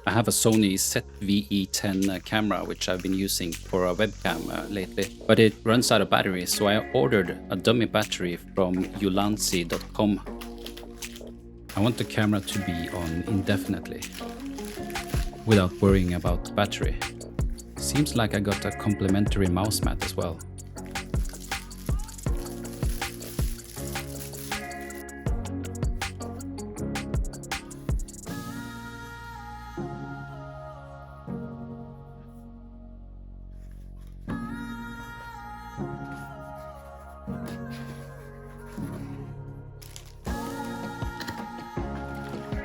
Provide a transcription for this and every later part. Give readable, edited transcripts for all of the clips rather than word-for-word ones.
I have a Sony ZV-E10 camera, which I've been using for a webcam lately, but it runs out of battery, so I ordered a dummy battery from ulanzi.com. I want the camera to be on indefinitely, without worrying about the battery. Seems like I got a complimentary mouse mat as well.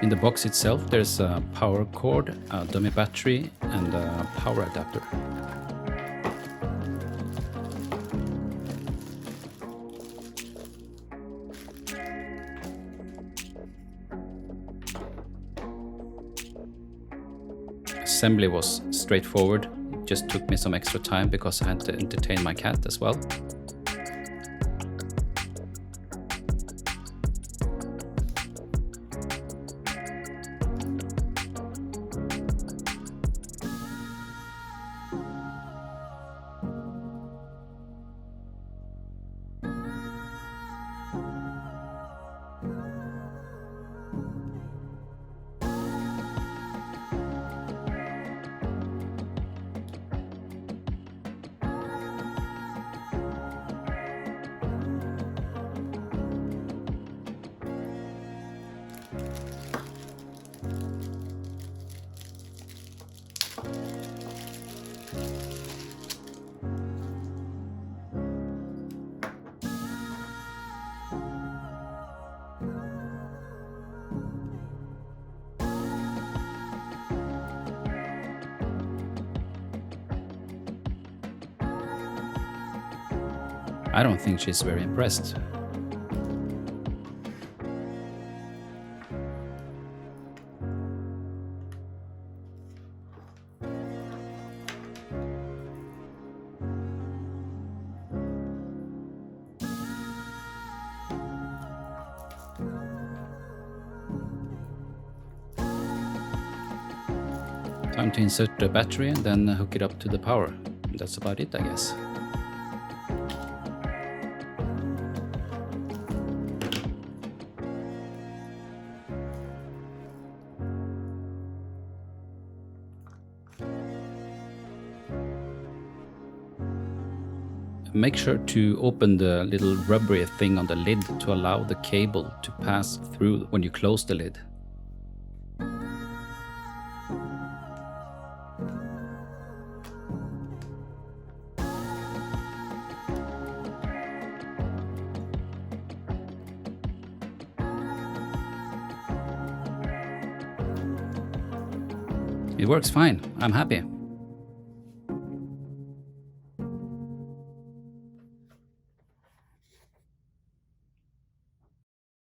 In the box itself there's a power cord, a dummy battery and a power adapter. Assembly was straightforward, it just took me some extra time because I had to entertain my cat as well. I don't think she's very impressed. Time to insert the battery and then hook it up to the power. That's about it, I guess. Make sure to open the little rubbery thing on the lid to allow the cable to pass through when you close the lid. It works fine, I'm happy.